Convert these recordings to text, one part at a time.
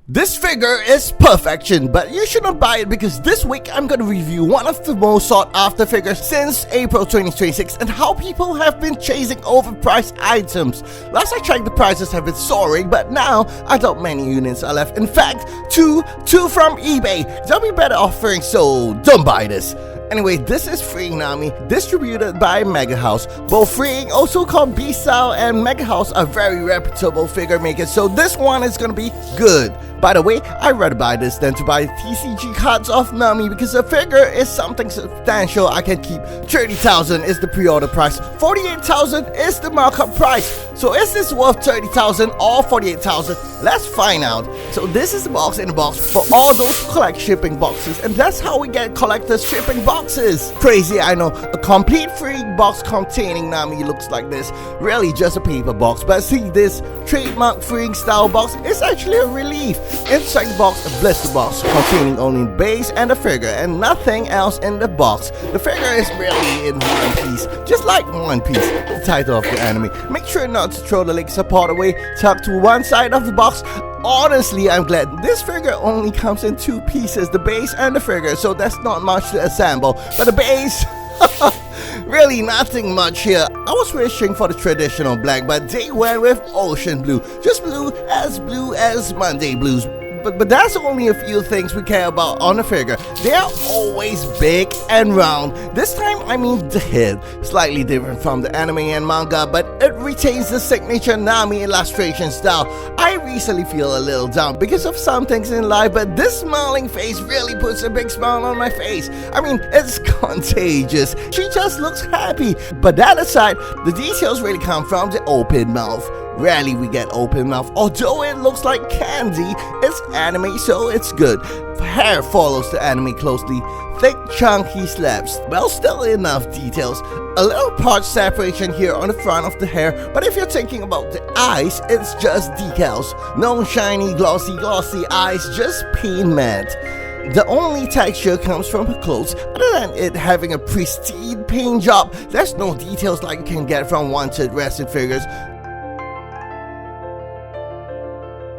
This figure is perfection, but you should not buy it because this week I'm gonna review one of the most sought after figures since April 2026 and how people have been chasing overpriced items. Last I checked, the prices have been soaring, but now I doubt many units are left. In fact, two from eBay. They'll be better offering, so don't buy this. Anyway, this is Freeing Nami, distributed by MegaHouse. Both Freeing, also called B-Style, and MegaHouse are very reputable figure makers, so this one is gonna be good. By the way, I'd rather buy this than to buy TCG cards of Nami because the figure is something substantial I can keep. 30,000 is the pre-order price, 48,000 is the markup price. So is this worth 30,000 or 48,000? Let's find out. So this is the box in the box for all those who collect shipping boxes, and that's how we get collectors shipping boxes. Crazy, I know. A complete free box containing Nami looks like this. Really just a paper box, but see, this trademark Freeing style box is actually a relief. Inside the box, a blister box containing only the base and the figure and nothing else in the box. The figure is really in one piece, just like One Piece, the title of the anime. Make sure not to throw the leg support away, tucked to one side of the box. Honestly, I'm glad this figure only comes in two pieces, the base and the figure, so that's not much to assemble. But the base, really nothing much here. I was wishing for the traditional black, but they went with ocean blue. Just blue as Monday blues. But that's only a few things we care about on the figure. They are always big and round. This time, I mean the head. Slightly different from the anime and manga, but it retains the signature Nami illustration style. I recently feel a little down because of some things in life, but this smiling face really puts a big smile on my face. I mean, it's contagious. She just looks happy. But that aside, the details really come from the open mouth. Rarely we get open mouth, although it looks like candy. It's anime, so it's good. Hair follows the anime closely. Thick, chunky slabs. Well, still enough details. A little part separation here on the front of the hair, but if you're thinking about the eyes, it's just decals. No shiny, glossy eyes, just paint matte. The only texture comes from her clothes. Other than it having a pristine paint job, there's no details like you can get from wanted resin figures.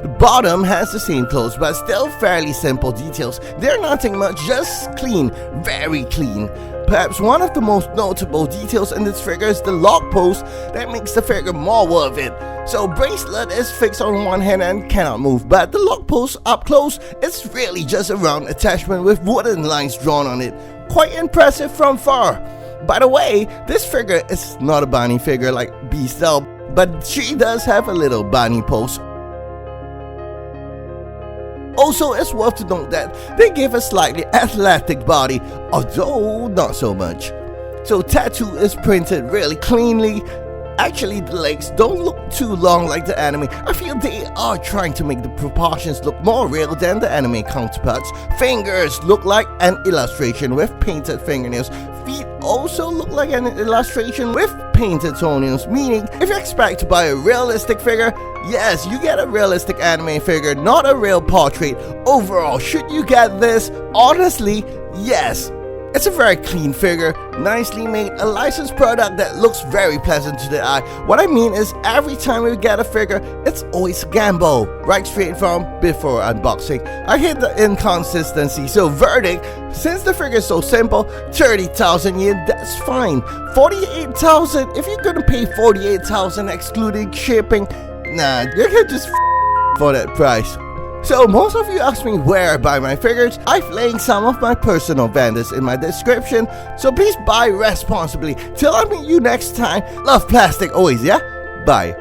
The bottom has the same clothes, but still fairly simple details. They're nothing much, just clean, very clean. Perhaps one of the most notable details in this figure is the lock post that makes the figure more worth it. So bracelet is fixed on one hand and cannot move, but the lock post up close is really just a round attachment with wooden lines drawn on it. Quite impressive from far. By the way, this figure is not a bunny figure like B-Style, but she does have a little bunny pose. Also, it's worth to note that they give a slightly athletic body, although not so much. So tattoo is printed really cleanly. Actually, the legs don't look too long like the anime. I feel they are trying to make the proportions look more real than the anime counterparts. Fingers look like an illustration with painted fingernails. Feet also look like an illustration with painted toenails, meaning if you expect to buy a realistic figure, yes, you get a realistic anime figure, not a real portrait. Overall, should you get this? Honestly, yes. It's a very clean figure, nicely made, a licensed product that looks very pleasant to the eye. What I mean is, every time we get a figure, it's always a gamble, right straight from before unboxing. I hate the inconsistency, so verdict, since the figure is so simple, 30,000 yen, that's fine. 48,000, if you're gonna pay 48,000 excluding shipping, nah, you can just for that price. So most of you ask me where I buy my figures. I've linked some of my personal vendors in my description, so please buy responsibly. Till I meet you next time, love plastic always, yeah? Bye.